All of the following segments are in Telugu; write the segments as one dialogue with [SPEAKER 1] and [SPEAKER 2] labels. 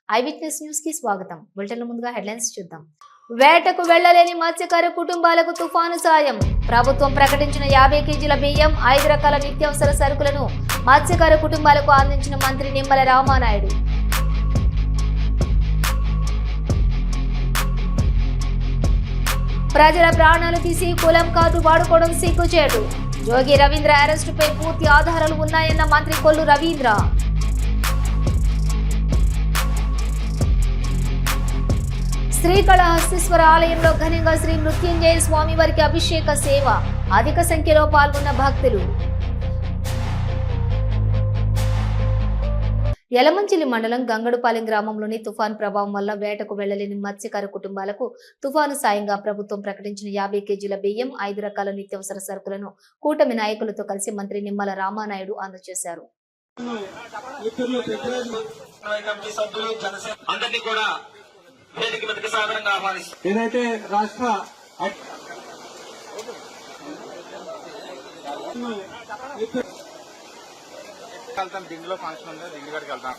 [SPEAKER 1] ఐ విట్నెస్ న్యూస్ కి స్వాగతం. బులెటిన్ ముందుగా హెడ్లైన్స్ చూద్దాం. వేటకు వెళ్లలేని మత్స్యకార కుటుంబాలకు తుఫాను సాయం. ప్రభుత్వం ప్రకటించిన 50 కేజీల బియ్యం, 5 రకాల నిత్యావసర సరుకులను మత్స్యకార కుటుంబాలకు అందించిన మంత్రి నిమ్మల రామానాయుడు. ప్రజల ప్రాణాలు తీసి కులం కాదు వాడుకోవడం సిగ్గుచేటు. జోగి రవీంద్ర అరెస్టుపై పూర్తి ఆధారాలు ఉన్నాయన్న మంత్రి కొల్లు రవీంద్ర. శ్రీకాళహస్తీశ్వర ఆలయంలో ఘనంగా శ్రీ మృత్యుంజయ స్వామి వారికి అభిషేక సేవ. అధిక సంఖ్యలో పాల్గొన్న భక్తులు. యలమంచిలి మండలం గంగడుపాలెం గ్రామంలోని తుఫాన్ ప్రభావం వల్ల వేటకు వెళ్లలేని మత్స్యకార కుటుంబాలకు తుఫాను సాయంగా ప్రభుత్వం ప్రకటించిన 50 కేజీల బియ్యం, 5 రకాల నిత్యావసర సరుకులను కూటమి నాయకులతో కలిసి మంత్రి నిమ్మల రామానాయుడు అందజేశారు.
[SPEAKER 2] ఏదైతే రాష్ట్ర వెళ్తాం డింగిలో ఫంక్షన్ ఉంది, డింగి కాడికి వెళ్తాం.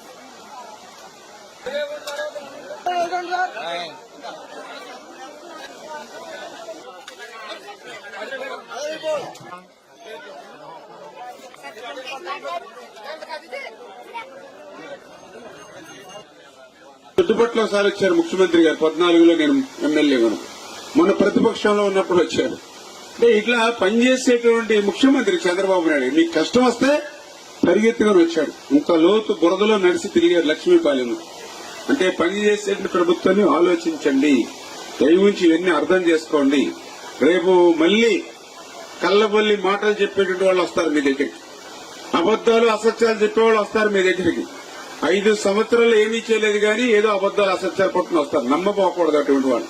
[SPEAKER 2] చుట్టుపట్ల ఒకసారి వచ్చారు ముఖ్యమంత్రి గారు. 14లో నేను ఎమ్మెల్యేగాను, మొన్న ప్రతిపక్షంలో ఉన్నప్పుడు వచ్చారు. అంటే ఇట్లా పనిచేసేటువంటి ముఖ్యమంత్రి చంద్రబాబు నాయుడు మీకు కష్టం వస్తే పరిగెత్తుకొని వచ్చాడు. ఇంత లోతు బురదలో నడిచి తిరిగారు లక్ష్మీపాలెం. అంటే పనిచేసేటువంటి ప్రభుత్వాన్ని ఆలోచించండి, దయవుంచి ఇవన్నీ అర్థం చేసుకోండి. రేపు మళ్లీ కళ్ళబొల్లి మాటలు చెప్పేటువంటి వాళ్ళు వస్తారు మీ దగ్గరికి, అబద్దాలు అసత్యాలు చెప్పేవాళ్ళు వస్తారు మీ దగ్గరికి. 5 సంవత్సరాలు ఏమీ చేయలేదు కానీ ఏదో అబద్దాలు అసత్యాలు పట్టుకుని వస్తారు. నమ్మపోకూడదు అటువంటి వాళ్ళు.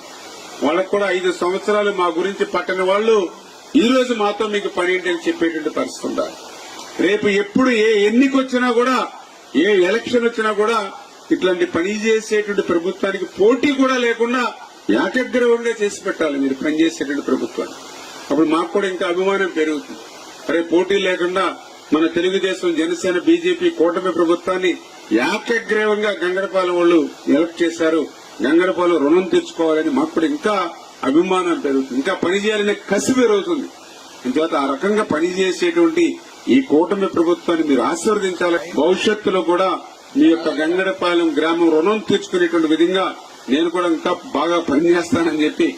[SPEAKER 2] వాళ్ళకు కూడా 5 సంవత్సరాలు మా గురించి పట్టని వాళ్ళు ఈ రోజు మాతో మీకు పని ఏంటని చెప్పేటువంటి పరిస్థితి ఉండాలి. రేపు ఎప్పుడు ఏ ఎన్నిక వచ్చినా కూడా, ఏ ఎలక్షన్ వచ్చినా కూడా ఇట్లాంటి పని చేసేటువంటి ప్రభుత్వానికి పోటీ కూడా లేకుండా ఏకగ్రీవంగా చేసి పెట్టాలి మీరు పనిచేసేటువంటి ప్రభుత్వాన్ని. అప్పుడు మాకు కూడా ఇంకా అభిమానం పెరుగుతుంది. అరే పోటీ లేకుండా మన తెలుగుదేశం, జనసేన, బీజేపీ కూటమి ప్రభుత్వాన్ని ఏకగ్రీవంగా గంగడపాలెం వాళ్ళు ఎలక్ట్ చేశారు. గంగడపాలెం రుణం తెచ్చుకోవాలని మాకు కూడా ఇంకా అభిమానం పెరుగుతుంది, ఇంకా పనిచేయాలనే కసి పెరుగుతుంది. ఇంతవాత ఆ రకంగా పనిచేసేటువంటి ఈ కూటమి ప్రభుత్వాన్ని మీరు ఆశీర్వదించాలి. భవిష్యత్తులో కూడా మీ యొక్క గంగడపాలెం గ్రామం రుణం తీర్చుకునేటువంటి విధంగా నేను కూడా ఇంకా బాగా పనిచేస్తానని చెప్పి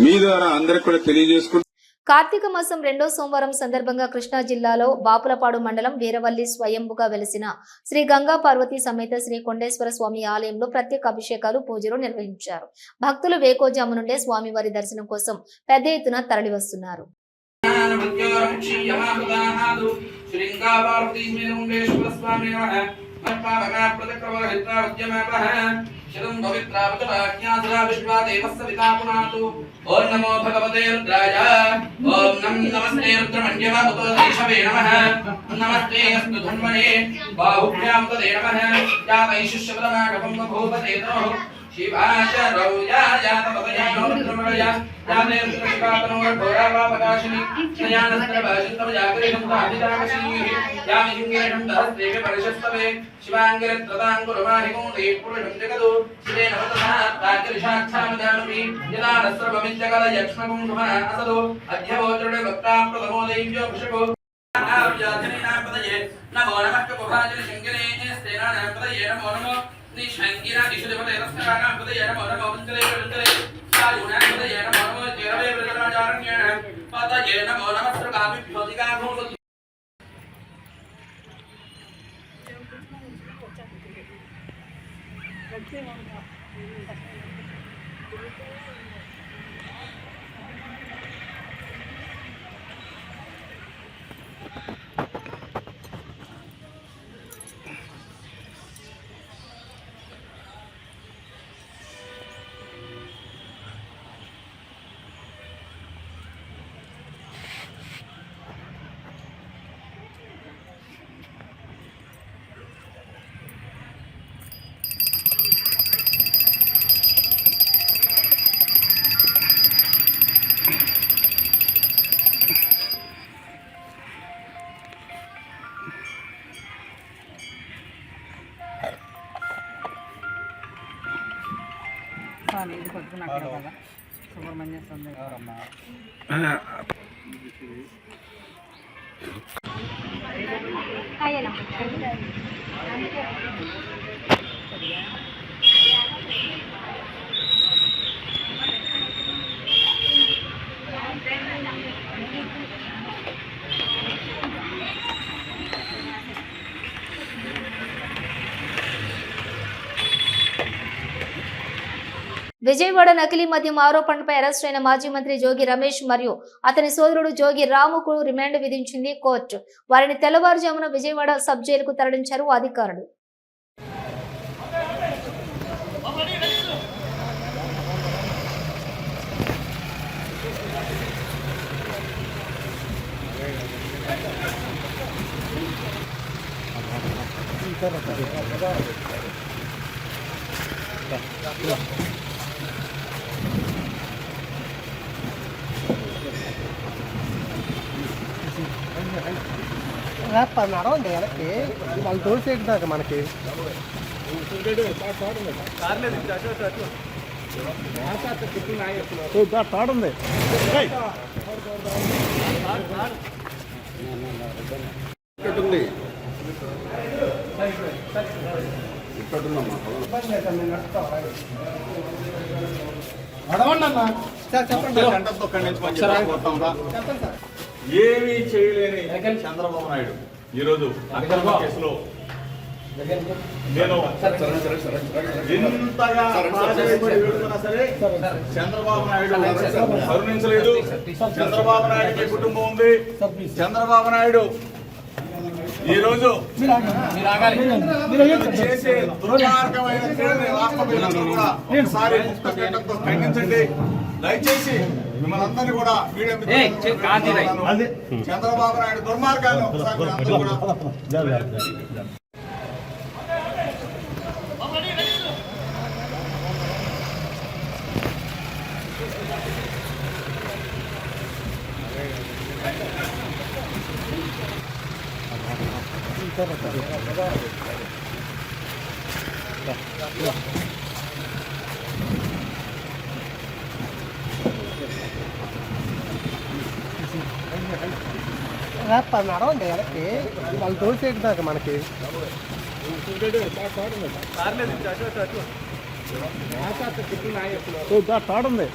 [SPEAKER 2] మీ ద్వారా అందరికి కూడా తెలియజేసుకుంటాను.
[SPEAKER 1] కార్తీక మాసం 2వ సోమవారం సందర్భంగా కృష్ణా జిల్లాలో బాపులపాడు మండలం వీరవల్లి స్వయంభుగా వెలిసిన శ్రీ గంగా పార్వతీ సమేత శ్రీ కొండేశ్వర స్వామి ఆలయంలో ప్రత్యేక అభిషేకాలు, పూజలు నిర్వహించారు. భక్తులు వేకోజాము నుండే స్వామివారి దర్శనం కోసం పెద్ద ఎత్తున తరలివస్తున్నారు.
[SPEAKER 3] శరం పవిత్రావచరాజ్ఞాసరా విశ్వా దేవస్య వితాపునాతు. ఓం నమో భగవతే రుద్రాయ. ఓం నమస్తే రుద్రమణ్యవతో దేశవే నమః. నమస్తే అస్తు ధన్వనే బాహుభ్యాం తదే నమః. యాతైషుష్యవరమాగవం భూపతేతో శివాశరౌ యాయాతవదయానో రుద్రమయ యాతే రుద్రశివాతనో ఘోరావాపకాశిని జ్ఞానస్త్రభాషితమ జాగరిషం తాభితామశీ యామియుంగిరషం దహస్త్రేభి పరిశస్తవే శివాంగిరత్రతాంగురమాహికం దేపురుషం జగదు శివే నమతథా రాజరిషాక్షామజానుమి యదానస్రవమించగల యక్ష్మకం కుమన అసదో అధ్యవోచరుడే వక్తా ప్రథమో దైవ్యో పుషకో నమో నమః కుభాజని శంకరే స్తేనాపదయే నమో నమో నిశంకిర నిషుదేవతే రస్కరాపదయే నమో నమో వందలే వందలే సాయునాపదయే నమో నమో జరవే వ్రతరాజారణ్యేణ పదయే నమో నమః సర్వాభి భౌతికాభో.
[SPEAKER 4] స్వామి ఇది పొద్దున అక్కడ కదా సుబ్రహ్మణ్య స్వామి ఎవరమ్మా
[SPEAKER 1] విజయవాడ నకిలీ మద్యం ఆరోపణలపై అరెస్ట్ అయిన మాజీ మంత్రి జోగి రమేష్ మరియు అతని సోదరుడు జోగి రాముకు రిమాండ్ విధించింది కోర్టు. వారిని తెల్లవారుజామున విజయవాడ సబ్ జైలుకు తరలించారు అధికారులు.
[SPEAKER 5] నడవండి వెనక్కి వాళ్ళు తోసేటి దాకా మనకి తాడుంది నడవండి అన్న చెప్పండి.
[SPEAKER 6] ఏమీ చేయలేని చంద్రబాబు నాయుడు ఈరోజు అక్రమ కేసులో నేను ఎంతగా ప్రాధాన్యపడి వేడుకున్నా సరే చంద్రబాబు నాయుడు కరుణించలేదు. చంద్రబాబు నాయుడుకి కుటుంబం ఉంది. చంద్రబాబు నాయుడు ఈరోజు చేసే దుర్మార్గమైన వాస్తవాలను కూడా ఒకసారి ముక్తకంఠంతో ఖండించండి. దయచేసి మిమ్మల్ని అందరినీ కూడా మీడియా చంద్రబాబు నాయుడు దుర్మార్గాన్ని ఒకసారి అందరూ కూడా
[SPEAKER 5] నడవండి వెనక్కి వాళ్ళు తోసేటి దాకా మనకి తాడుంది.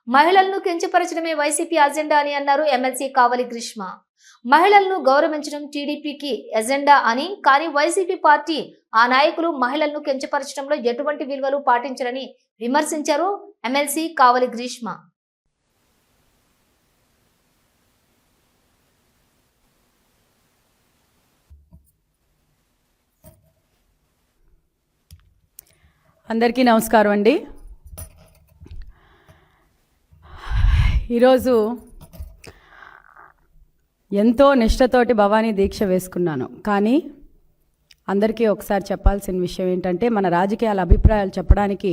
[SPEAKER 1] మహిళలను కించపరచడమే వైసీపీ అజెండా అని అన్నారు ఎమ్మెల్సీ కావలి గ్రీష్మ. మహిళలను గౌరవించడం టీడీపీకి ఎజెండా అని, కానీ వైసీపీ పార్టీ ఆ నాయకులు మహిళలను కించపరచడంలో ఎటువంటి విలువలు పాటించరని విమర్శించారు ఎమ్మెల్సీ కావలి గ్రీష్మ.
[SPEAKER 7] అందరికీ నమస్కారం అండి. ఈరోజు ఎంతో నిష్ఠతోటి భవానీ దీక్ష వేసుకున్నాను. కానీ అందరికీ ఒకసారి చెప్పాల్సిన విషయం ఏంటంటే, మన రాజకీయాల అభిప్రాయాలు చెప్పడానికి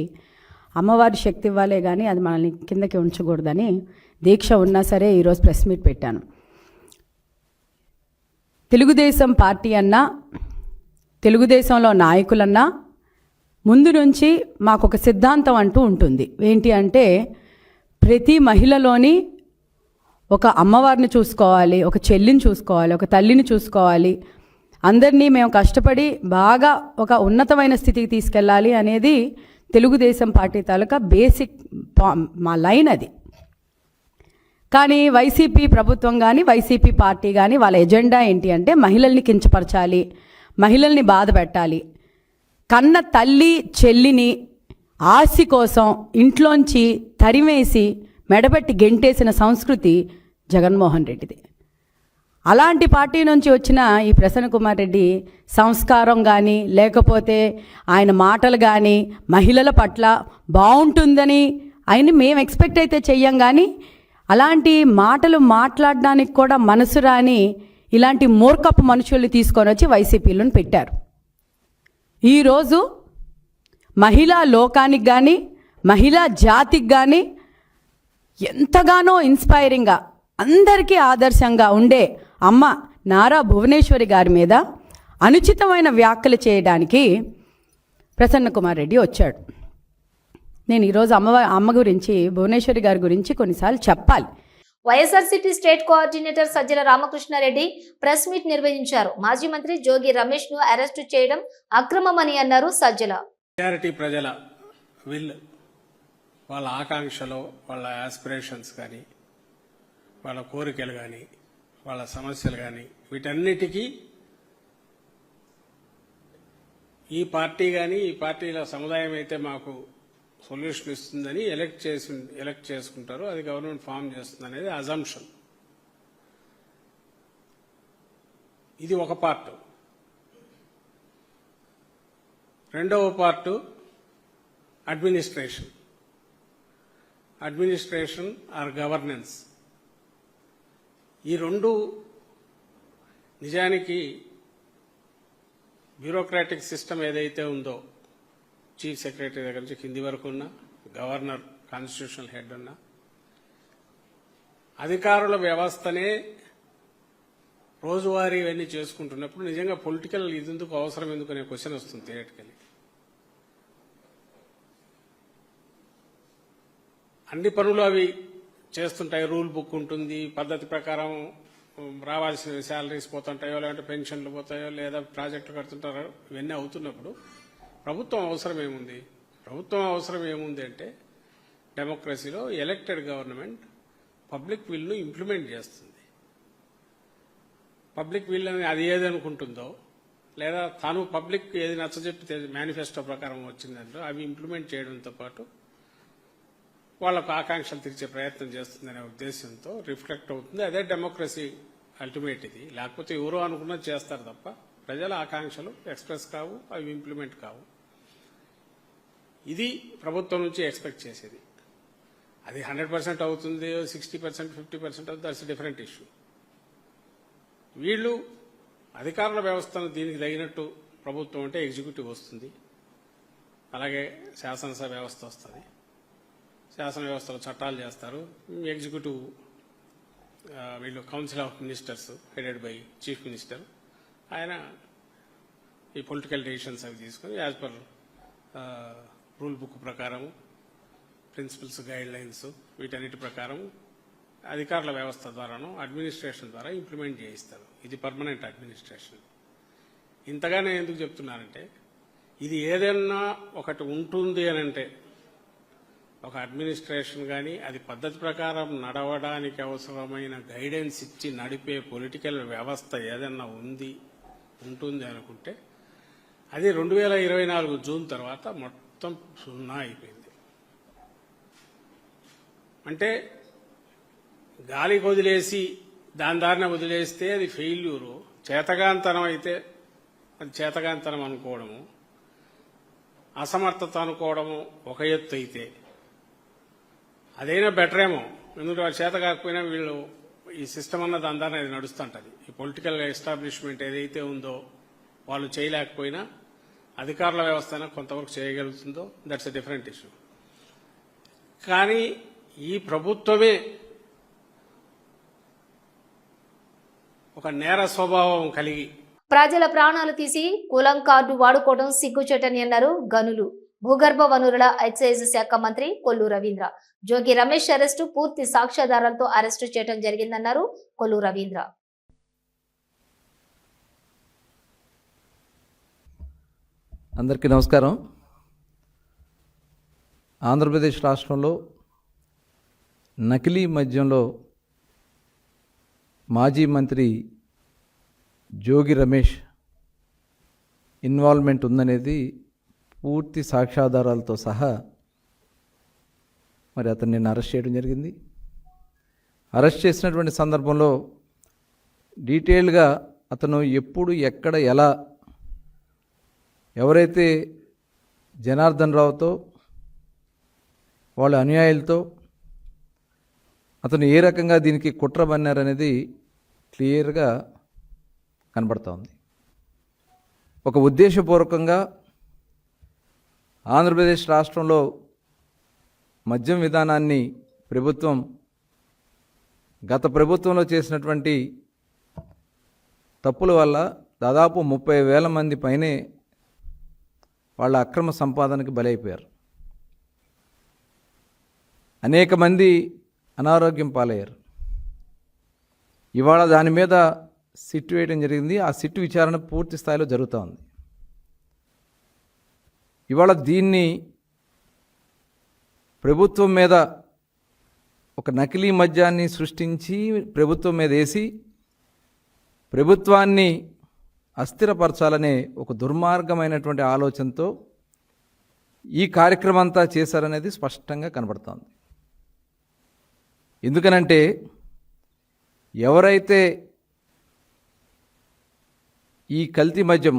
[SPEAKER 7] అమ్మవారి శక్తి ఇవ్వాలే కానీ అది మనల్ని కిందకి ఉంచకూడదని దీక్ష ఉన్నా సరే ఈరోజు ప్రెస్ మీట్ పెట్టాను. తెలుగుదేశం పార్టీ అన్నా, తెలుగుదేశంలో నాయకులన్నా ముందు నుంచి మాకు ఒక సిద్ధాంతం అంటూ ఉంటుంది. ఏంటి అంటే, ప్రతి మహిళలోని ఒక అమ్మవారిని చూసుకోవాలి, ఒక చెల్లిని చూసుకోవాలి, ఒక తల్లిని చూసుకోవాలి, అందరినీ మేము కష్టపడి బాగా ఒక ఉన్నతమైన స్థితికి తీసుకెళ్ళాలి అనేది తెలుగుదేశం పార్టీ తాలూకా బేసిక్ మా లైన్ అది. కానీ వైసీపీ ప్రభుత్వం కానీ వైసీపీ పార్టీ కానీ వాళ్ళ ఎజెండా ఏంటి అంటే మహిళల్ని కించపరచాలి, మహిళల్ని బాధ పెట్టాలి. కన్న తల్లి చెల్లిని ఆశ కోసం ఇంట్లోంచి తరిమేసి మెడబెట్టి గెంటేసిన సంస్కృతి జగన్మోహన్ రెడ్డిది. అలాంటి పార్టీ నుంచి వచ్చిన ఈ ప్రసన్న కుమార్ రెడ్డి సంస్కారం కానీ లేకపోతే ఆయన మాటలు కానీ మహిళల పట్ల బాగుంటుందని ఆయన మేము ఎక్స్పెక్ట్ అయితే చెయ్యం. కానీ అలాంటి మాటలు మాట్లాడడానికి కూడా మనసు రాని ఇలాంటి మూర్ఖపు మనుషుల్ని తీసుకొని వచ్చి వైసీపీలను పెట్టారు. ఈరోజు మహిళా లోకానికి కానీ మహిళా జాతికి కానీ ఎంతగానో ఇన్స్పైరింగ్గా అందరికీ ఆదర్శంగా ఉండే అమ్మ నారా భువనేశ్వరి గారి మీద అనుచితమైన వ్యాఖ్యలు చేయడానికి ప్రసన్న కుమార్ రెడ్డి వచ్చాడు. నేను ఈరోజు అమ్మ గురించి, భువనేశ్వరి గారి గురించి కొన్నిసార్లు చెప్పాలి.
[SPEAKER 1] YSRCP state coordinator Sajjala Ramakrishna Reddy press meet నిర్వహించారు. మాజీ మంత్రి జోగి రమేష్ ను అరెస్టు చేయడం అక్రమమని అన్నారు సజ్జల.
[SPEAKER 8] మెజారిటీ ప్రజల విల్, వాళ్ళ ఆకాంక్షలు, వాళ్ళ ఆస్పిరేషన్స్ కానీ, వాళ్ళ కోరికలు కానీ, వాళ్ళ సమస్యలు కానీ, వీటన్నిటికీ ఈ పార్టీ కానీ, ఈ పార్టీల సముదాయం అయితే మాకు సొల్యూషన్ ఇస్తుందని ఎలక్ట్ చేసుకుంటారు. అది గవర్నమెంట్ ఫామ్ చేస్తుంది అనేది అజంప్షన్. ఇది ఒక పార్ట్. రెండవ పార్ట్ అడ్మినిస్ట్రేషన్ ఆర్ గవర్నెన్స్. ఈ రెండు నిజానికి బ్యూరోక్రాటిక్ సిస్టమ్ ఏదైతే ఉందో, చీఫ్ సెక్రటరీ దగ్గర నుంచి కింది వరకు ఉన్న, గవర్నర్, కాన్స్టిట్యూషనల్ హెడ్ ఉన్న అధికారుల వ్యవస్థనే రోజువారీ ఇవన్నీ చేసుకుంటున్నప్పుడు నిజంగా పొలిటికల్ ఇది ఎందుకు అవసరం, ఎందుకు అనే క్వశ్చన్ వస్తుంది థియరిటికలీ. అన్ని పనులు అవి చేస్తుంటాయి, రూల్ బుక్ ఉంటుంది, పద్ధతి ప్రకారం రావాల్సిన శాలరీస్ పోతుంటాయో, లేదంటే పెన్షన్లు పోతాయో, లేదా ప్రాజెక్టులు కడుతుంటారో, ఇవన్నీ అవుతున్నప్పుడు ప్రభుత్వం అవసరం ఏముంది? ప్రభుత్వం అవసరం ఏముంది అంటే డెమోక్రసీలో ఎలక్టెడ్ గవర్నమెంట్ పబ్లిక్ విల్ను ఇంప్లిమెంట్ చేస్తుంది. పబ్లిక్ విల్ అని అది ఏదనుకుంటుందో, లేదా తాను పబ్లిక్ ఏది నచ్చజెప్పితే మేనిఫెస్టో ప్రకారం వచ్చిందంటో అవి ఇంప్లిమెంట్ చేయడంతో పాటు వాళ్ళకు ఆకాంక్షలు తీర్చే ప్రయత్నం చేస్తుందనే ఉద్దేశంతో రిఫ్లెక్ట్ అవుతుంది. అదే డెమోక్రసీ అల్టిమేట్. ఇది లేకపోతే ఎవరో అనుకున్నది చేస్తారు తప్ప ప్రజల ఆకాంక్షలు ఎక్స్ప్రెస్ కావు, అవి ఇంప్లిమెంట్ కావు. ఇది ప్రభుత్వం నుంచి ఎక్స్పెక్ట్ చేసేది. అది 100% అవుతుంది, 60%, 50% అవుతుంది, దట్స్ డిఫరెంట్ ఇష్యూ. వీళ్ళు అధికారుల వ్యవస్థను దీనికి తగినట్టు ప్రభుత్వం అంటే ఎగ్జిక్యూటివ్ వస్తుంది, అలాగే శాసనసభ వ్యవస్థ వస్తుంది. శాసన వ్యవస్థలో చట్టాలు చేస్తారు. ఎగ్జిక్యూటివ్ వీళ్ళు council of ministers headed by chief minister, ఆయన ఈ పొలిటికల్ డెసిషన్స్ అవి తీసుకుని యాజ్ పర్ రూల్ బుక్ ప్రకారము, ప్రిన్సిపల్స్, గైడ్ లైన్స్, వీటన్నిటి ప్రకారం అధికారుల వ్యవస్థ ద్వారాను, అడ్మినిస్ట్రేషన్ ద్వారా ఇంప్లిమెంట్ చేయిస్తారు. ఇది పర్మనెంట్ అడ్మినిస్ట్రేషన్. ఇంతగా నేను ఎందుకు చెప్తున్నానంటే, ఇది ఏదైనా ఒకటి ఉంటుంది అని అంటే, ఒక అడ్మినిస్ట్రేషన్ కానీ అది పద్ధతి ప్రకారం నడవడానికి అవసరమైన గైడెన్స్ ఇచ్చి నడిపే పొలిటికల్ వ్యవస్థ ఏదన్నా ఉంటుంది అనుకుంటే, అది 2024 జూన్ తర్వాత మొత్తం సున్నా అయిపోయింది. అంటే గాలికి వదిలేసి దాని దారిన వదిలేస్తే అది ఫెయిల్యూరు. చేతగాంతనం అయితే అది చేతగాంతనం అనుకోవడము, అసమర్థత అనుకోవడము ఒక ఎత్తు అయితే అదైనా బెటర్ ఏమో. ఎందుకంటే వాళ్ళు చేత కాకపోయినా వీళ్ళు ఈ సిస్టమ్ అన్నది అందరినీ అది నడుస్తుంటది. ఈ పొలిటికల్ ఎస్టాబ్లిష్మెంట్ ఏదైతే ఉందో వాళ్ళు చేయలేకపోయినా అధికారుల వ్యవస్థ కొంతవరకు చేయగలుగుతుందో, దట్స్ ఎ డిఫరెంట్ ఇష్యూ. కానీ ఈ ప్రభుత్వమే ఒక నేర స్వభావం కలిగి
[SPEAKER 1] ప్రజల ప్రాణాలు తీసి కులం కార్డు వాడుకోవడం సిగ్గుచేటని అన్నారు గనులు, భూగర్భ వనరుల ఎక్సైజ్ శాఖ మంత్రి కొల్లు రవీంద్ర. జోగి రమేష్ అరెస్టు పూర్తి సాక్ష్యాధారాలతో అరెస్టు చేయడం జరిగిందన్నారు కొల్లు రవీంద్ర.
[SPEAKER 9] అందరికీ నమస్కారం. ఆంధ్రప్రదేశ్ రాష్ట్రంలో నకిలీ మద్యంలో మాజీ మంత్రి జోగి రమేష్ ఇన్వాల్వ్మెంట్ ఉందనేది పూర్తి సాక్ష్యాధారాలతో సహా మరి అతన్ని నేను అరెస్ట్ చేయడం జరిగింది. అరెస్ట్ చేసినటువంటి సందర్భంలో డీటెయిల్గా అతను ఎప్పుడు, ఎక్కడ, ఎలా, ఎవరైతే జనార్దన్ రావుతో వాళ్ళ అనుయాయులతో అతను ఏ రకంగా దీనికి కుట్ర పన్నారనేది క్లియర్గా కనబడతా ఉంది. ఒక ఉద్దేశపూర్వకంగా ఆంధ్రప్రదేశ్ రాష్ట్రంలో మద్యం విధానాన్ని ప్రభుత్వం గత ప్రభుత్వంలో చేసినటువంటి తప్పుల వల్ల దాదాపు 30,000 మంది పైనే వాళ్ళ అక్రమ సంపాదనకి బలైపోయారు. అనేక మంది అనారోగ్యం పాలయ్యారు. ఇవాళ దాని మీద సిట్ వేయడం జరిగింది. ఆ సిట్ విచారణ పూర్తి స్థాయిలో జరుగుతూ ఉంది. ఇవాళ దీన్ని ప్రభుత్వం మీద ఒక నకిలీ మద్యాన్ని సృష్టించి ప్రభుత్వం మీద వేసి ప్రభుత్వాన్ని అస్థిరపరచాలనే ఒక దుర్మార్గమైనటువంటి ఆలోచనతో ఈ కార్యక్రమం అంతా చేశారనేది స్పష్టంగా కనబడుతోంది. ఎందుకనంటే ఎవరైతే ఈ కల్తీ మద్యం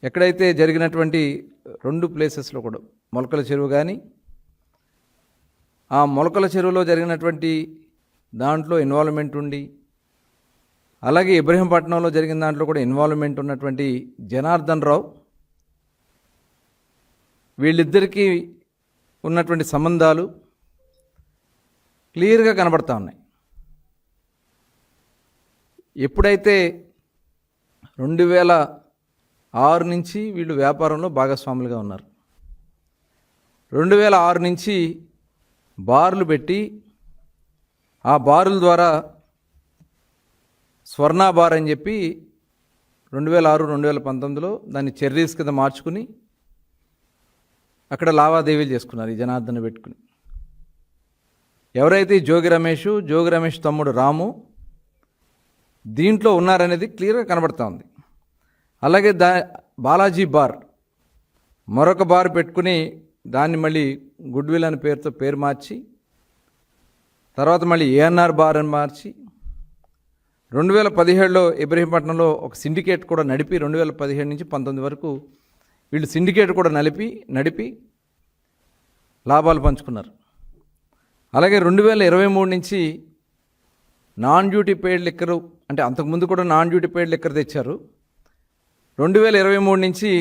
[SPEAKER 9] ఎక్కడైతే జరిగినటువంటి 2 ప్లేసెస్లో కూడా మొలకల చెరువు కానీ ఆ మొలకల చెరువులో జరిగినటువంటి దాంట్లో ఇన్వాల్వ్మెంట్ ఉండి అలాగే ఇబ్రహీంపట్నంలో జరిగిన దాంట్లో కూడా ఇన్వాల్వ్మెంట్ ఉన్నటువంటి జనార్దన్ రావు వీళ్ళిద్దరికీ ఉన్నటువంటి సంబంధాలు క్లియర్గా కనబడతా ఉన్నాయి. ఎప్పుడైతే 2006 నుంచి వీళ్ళు వ్యాపారంలో భాగస్వాములుగా ఉన్నారు. 2006 నుంచి బార్లు పెట్టి ఆ బారుల ద్వారా స్వర్ణ బార్ అని చెప్పి 2006-2019లో దాన్ని చెర్రీస్ కింద మార్చుకుని అక్కడ లావాదేవీలు చేసుకున్నారు ఈ జనార్దన్ పెట్టుకుని. ఎవరైతే జోగి రమేష్ తమ్ముడు రాము దీంట్లో ఉన్నారనేది క్లియర్గా కనబడతా ఉంది. అలాగే బాలాజీ బార్ మరొక బార్ పెట్టుకుని దాన్ని మళ్ళీ గుడ్విల్ అనే పేరుతో పేరు మార్చి తర్వాత మళ్ళీ ఏఎన్ఆర్ బార్ అని మార్చి 2017లో ఇబ్రహీంపట్నంలో ఒక సిండికేట్ కూడా నడిపి 2017 నుంచి 19 వరకు వీళ్ళు సిండికేట్ కూడా నడిపి లాభాలు పంచుకున్నారు. అలాగే 2023 నుంచి నాన్ డ్యూటీ పెయిడ్ లిక్కరు అంటే అంతకుముందు కూడా నాన్ డ్యూటీ పెయిడ్ లిక్కర్ తెచ్చారు. 2023 నుంచి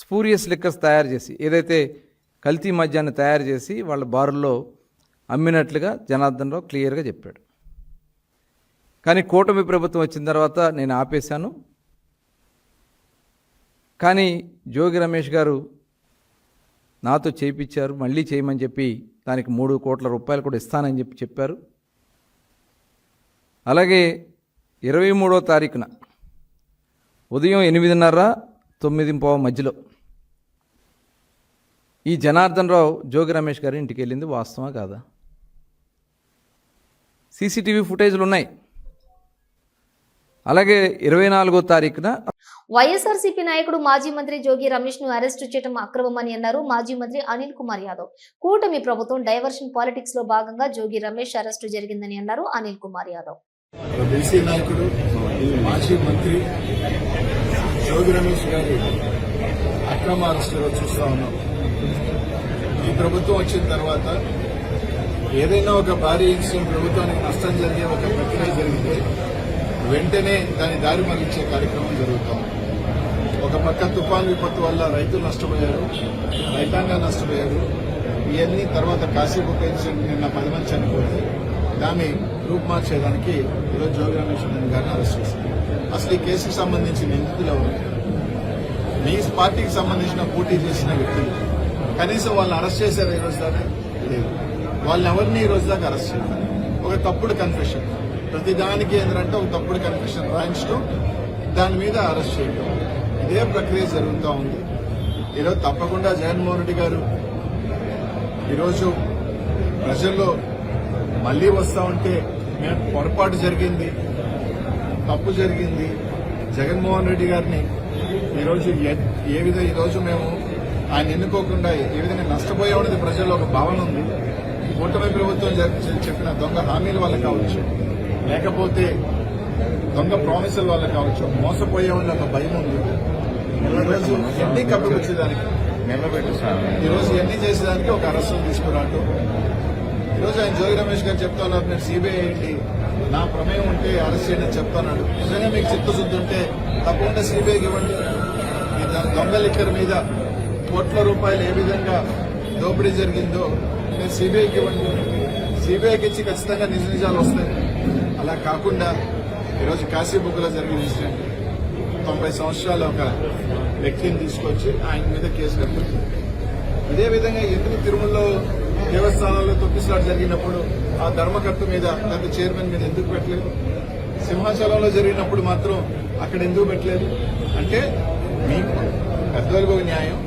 [SPEAKER 9] స్పూరియస్ లిక్కర్స్ తయారు చేసి ఏదైతే కల్తీ మద్యాన్ని తయారు చేసి వాళ్ళ బారుల్లో అమ్మినట్లుగా జనార్దన్ రావు క్లియర్గా చెప్పాడు. కానీ కూటమి ప్రభుత్వం వచ్చిన తర్వాత నేను ఆపేశాను. కానీ జోగి రమేష్ గారు నాతో చేయించారు, మళ్ళీ చేయమని చెప్పి దానికి 3 కోట్ల రూపాయలు కూడా ఇస్తానని చెప్పారు. అలాగే 23వ తారీఖున ఉదయం 8:30-9:15 మధ్యలో ఈ జనార్దన్ రావు జోగి రమేష్ గారి ఇంటికి వెళ్ళింది వాస్తవా కాదా? సీసీటీవీ ఫుటేజ్లు ఉన్నాయి. అలాగే 24వ తారీఖున
[SPEAKER 1] వైఎస్ఆర్సీపీ నాయకుడు మాజీ మంత్రి జోగి రమేష్ ను అరెస్టు చేయడం అక్రమమని అన్నారు మాజీ మంత్రి అనిల్ కుమార్ యాదవ్. కూటమి ప్రభుత్వం డైవర్షన్ పాలిటిక్స్ లో భాగంగా జోగి రమేష్ అరెస్టు జరిగిందని అన్నారు అనిల్ కుమార్ యాదవ్.
[SPEAKER 10] బీసీ నాయకుడు మాజీ మంత్రి జోగి రమేష్ గారి అక్రమ అరెస్టులో చూస్తా ఉన్నాం. ఈ ప్రభుత్వం వచ్చిన తర్వాత ఏదైనా ఒక భారీ ఇన్సిడెంట్ ప్రభుత్వానికి నష్టం జరిగే ఒక ప్రక్రియ జరిగితే వెంటనే దాని దారి మళ్లించే కార్యక్రమం జరుగుతాం. ఒక పక్క తుఫాన్ విపత్తు వల్ల రైతులు నష్టపోయారు, రైతాంగం నష్టపోయారు. ఇవన్నీ తర్వాత కాశీబుక్ ఇన్సిడెంట్ నిన్న 10 మంది చనిపోతే దాన్ని రూపుమార్చేయడానికి ఈరోజు జోగి రమేష్ గారిని అరెస్ట్ చేశారు. అసలు ఈ కేసుకు సంబంధించి నిందితులు ఎవరు? మీ పార్టీకి సంబంధించిన పోటీ చేసిన వ్యక్తులు. కనీసం వాళ్ళని అరెస్ట్ చేశారు ఈ రోజు దాకా లేదు. వాళ్ళని ఎవరిని ఈ రోజు దాకా అరెస్ట్ చేయాలి? ఒక తప్పుడు కన్ఫెషన్, ప్రతిదానికి ఏంటంటే ఒక తప్పుడు కన్ఫెషన్ రాయించడం, దాని మీద అరెస్ట్ చేయడం, ఇదే ప్రక్రియ జరుగుతూ ఉంది. ఈరోజు తప్పకుండా జగన్మోహన్ రెడ్డి గారు ఈరోజు ప్రజల్లో మళ్లీ వస్తా ఉంటే మేము పొరపాటు జరిగింది, తప్పు జరిగింది, జగన్మోహన్ రెడ్డి గారిని ఈరోజు ఏ విధంగా ఈరోజు మేము ఆయన ఎన్నుకోకుండా ఏ విధంగా నష్టపోయామనేది ప్రజల్లో ఒక భావన ఉంది. కూటమి ప్రభుత్వం చెప్పిన దొంగ హామీల వల్ల కావచ్చు, లేకపోతే దొంగ ప్రామిసుల వల్ల కావచ్చు, మోసపోయామని ఒక భయం ఉంది. ఈరోజు ఎన్ని కప్పిపుచ్చేదానికి ఈరోజు ఎన్ని చేసేదానికి ఒక అరెస్టు తీసుకురావటం. ఈరోజు ఆయన జోగి రమేష్ గారు చెప్తా ఉన్నారు, నేను సిబిఐ ఏంటి, నా ప్రమేయం ఉంటే అరెస్ట్ చేయని చెప్తున్నాడు. నిజంగా మీకు చిత్తశుద్ధి ఉంటే తప్పకుండా సిబిఐకి ఇవ్వండి. ఈ దొంగ లిక్కర్ మీద కోట్ల రూపాయలు ఏ విధంగా దోపిడీ జరిగిందో నేను సిబిఐకి ఇవ్వండి. సిబిఐకి ఇచ్చి ఖచ్చితంగా నిజాలు వస్తాయి. అలా కాకుండా ఈరోజు కాశీబుగ్గలో జరిగిన ఇన్సిడెంట్ 90 సంవత్సరాల ఒక వ్యక్తిని తీసుకొచ్చి ఆయన మీద కేసు కట్టారు. ఇదే విధంగా ఎందుకు తిరుమలలో దేవస్థానాల్లో తొక్కిసలాట జరిగినప్పుడు ఆ ధర్మకర్త మీద లేదా చైర్మన్ మీద ఎందుకు పెట్టలేదు? సింహాచలంలో జరిగినప్పుడు మాత్రం అక్కడ ఎందుకు పెట్టలేదు? అంటే మీకు పెద్దలకు ఒక న్యాయం,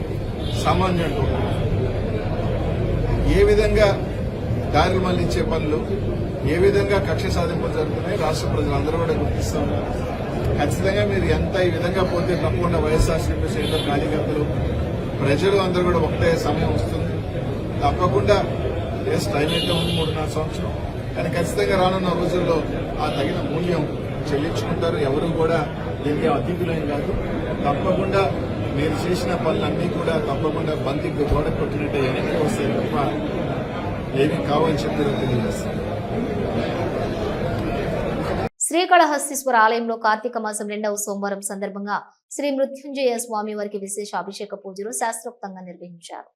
[SPEAKER 10] సామాన్యులకు ఒక న్యాయం. ఏ విధంగా దారులు మళ్లించే పనులు, ఏ విధంగా కక్ష సాధింపులు జరుగుతున్నాయి రాష్ట్ర ప్రజలందరూ కూడా గుర్తిస్తూ ఉన్నారు. ఖచ్చితంగా మీరు ఎంత ఈ విధంగా పోతే తప్పకుండా వైఎస్ఆర్సీపీ శ్రేణులు, కార్యకర్తలు, ప్రజలు అందరూ కూడా ఒకటే సమయం వస్తుంది. తప్పకుండా టైం అయితే ఉంది 3.5 సంవత్సరం, కానీ ఖచ్చితంగా రానున్న రోజుల్లో ఆ తగిన మూల్యం చెల్లించుకుంటారు. ఎవరు కూడా దీనికి అతీతులేం కాదు. తప్పకుండా మీరు చేసిన పనులన్నీ కూడా తప్పకుండా బంతికి గోడ కొట్టినట్టే వెనక్కి వస్తాయి తప్ప ఏమీ కావని చెప్పి తెలియజేస్తారు.
[SPEAKER 1] శ్రీకాళహస్తీశ్వర ఆలయంలో కార్తీక మాసం 2వ సోమవారం సందర్భంగా శ్రీ మృత్యుంజయ స్వామి వారికి విశేష అభిషేక పూజలు శాస్త్రోక్తంగా నిర్వహించారు.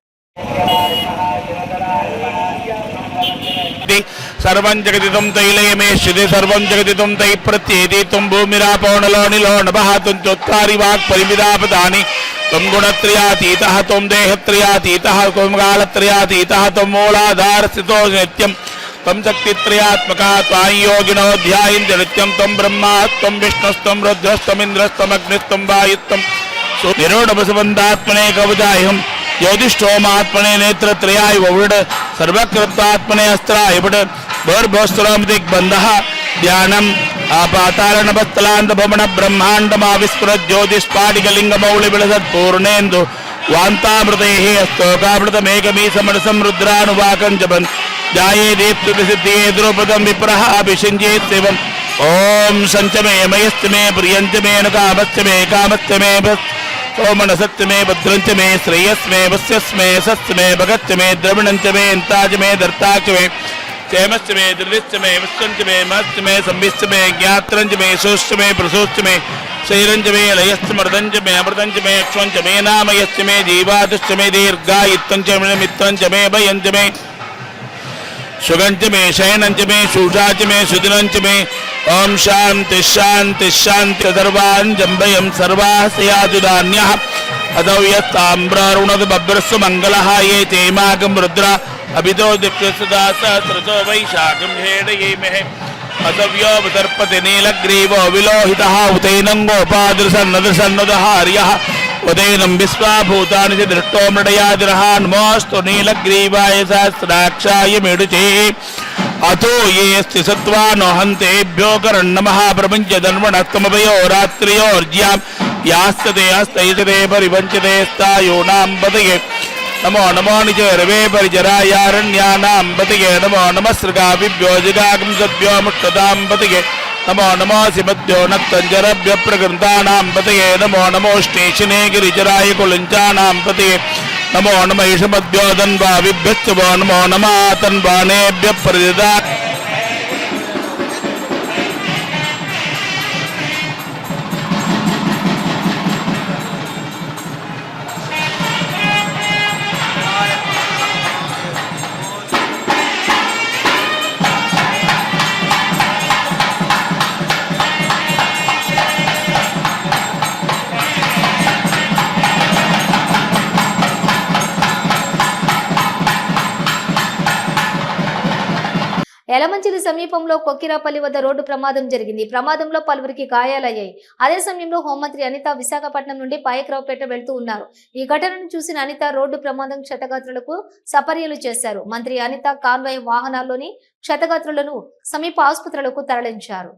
[SPEAKER 3] సర్వం జగదితం తైలయమేష్యతే సర్వం జగదితం తై ప్రత్యేదితం భూమిరాపౌణలోనిలో నభాతుం చోత్తారి వాక్ పరిమిదాపదాని త్వం గుణత్రయాతీతః త్వం దేహత్రయాతీతః త్వం కాలత్రయాతీతః త్వం మూలాధారస్థితో నిత్యం త్వం శక్తిత్రయాత్మకా త్వాం యోగినో ధ్యాయంతి నిత్యం త్వం బ్రహ్మా త్వం విష్ణుస్త్వం రుద్రస్త్వం అగ్నిస్త్వం వాయుత్వం నిరోఢబసవందాత్మనే కవచాయం ज्योतिष्ठोमात्मने नेत्रत्रयाय ववृड सर्वकृतात्मने अस्त्राय वड भूर्भुवस्सुरं दिग्बन्धः ध्यानम् आपातालनभस्तलान्त भवन ब्रह्माण्डमाविस्फुरत् ज्योतिष्पाटिकलिङ्गमौलिविलसत्पूर्णेन्दु वान्तामृतेः स्तोकामृतमेकमीसमरसं रुद्रानुवाकं जपन् ध्याये दीप्तिप्रसिद्धिये द्रुपदं विप्रः अभिषिञ्चेत् शिवम् ॐ सञ्चमे मयश्चमे प्रियञ्चमे न कामश्चमे कामश्चमे सोमनसत्मे भद्रञ्चमे श्रेयस्मे वस्यस्मे सस्मे भगच्चमे द्रविणञ्चमे अन्ताचमे दर्ताचमे क्षेमश्चमे दृढश्चमे विश्वञ्चमे महश्चमे संविश्चमे ज्ञात्रञ्चमे सोश्चमे प्रसोश्चमे शैरञ्चमे लयश्चमर्दञ्चमे अमृतञ्चमे अक्ष्वञ्चमे नामयश्चमे जीवादश्चमे दीर्घायुत्तञ्चमे मित्रञ्चमे भयञ्चमे सुगंचमे शयनंचमे शूषाचमे सुदिनंचमे ओम शांति शांति शांति सर्वान् जंबयं सर्वास्याजुदान्यः अदव्यस्ताम्रारुणद बभ्रस्व मंगलः ये चैमाकं रुद्र अभितो दिक्सदा सहस्रतो वैशाखं हेडयेमहे अदव्यो विदर्पति नीलग्रीवो विलोहितः उतैनङ्गोपादृसन्नदृसन्नदः हर्यः उदयनं विश्वाभूतानि च दृष्टो मृडयादिरः नमोऽस्तु नीलग्रीवाय सहस्राक्षाय मेडुचे अतो ये अस्ति सत्त्वानो हन्तेभ्यो करन्नमः प्रपञ्चधन्वणस्तमभयो रात्र्योर्ज्यां यास्तते हस्तैषते परिवञ्चते स्तायूनां पतये नमो नमो निजरवे परिजरायारण्यानां पतये नमो नमः सृगाभिभ्यो जिगागं सद्भ्यो मुष्टतां पतये नमो नमो सिमद्भ्यो नक्तञ्जरभ्य प्रकृन्तानां पतये नमो नमो स्टेशने गिरिजराय कुलञ्चानां पतये नमो नमः ईशमद्भ्यो तन्वाभिभ्यश्च नमो नमः तन्वानेभ्यः प्रतिदा
[SPEAKER 1] యలమంచిలి సమీపంలో కొక్కిరాపల్లి వద్ద రోడ్డు ప్రమాదం జరిగింది. ప్రమాదంలో పలువురికి గాయాలయ్యాయి. అదే సమయంలో హోంమంత్రి అనిత విశాఖపట్నం నుండి పాయకరావుపేట వెళ్తూ ఉన్నారు. ఈ ఘటనను చూసిన అనిత రోడ్డు ప్రమాదం క్షతగాత్రులకు సపర్యలు చేశారు. మంత్రి అనిత కాన్వాయ్ వాహనాల్లోని క్షతగాత్రులను సమీప ఆసుపత్రులకు తరలించారు.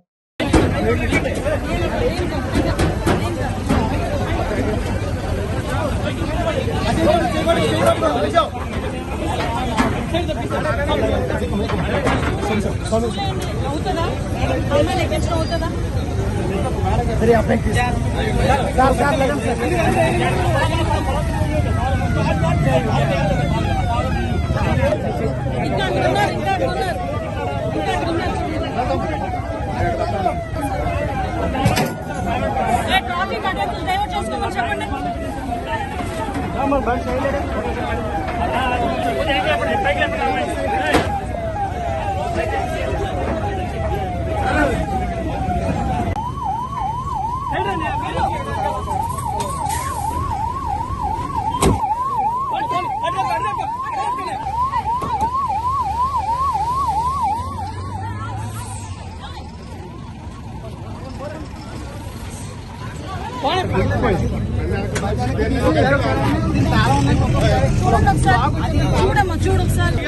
[SPEAKER 11] చూడమ్మా చూడు ఒకసారి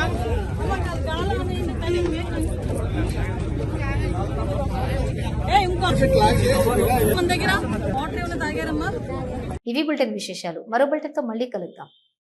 [SPEAKER 11] ఇంకో మన దగ్గర వాటర్ ఏమైనా తాగారమ్మా.
[SPEAKER 1] ఇవి బులెటిన్ విశేషాలు. మరో బులెటిన్తో మళ్ళీ కలుద్దాం.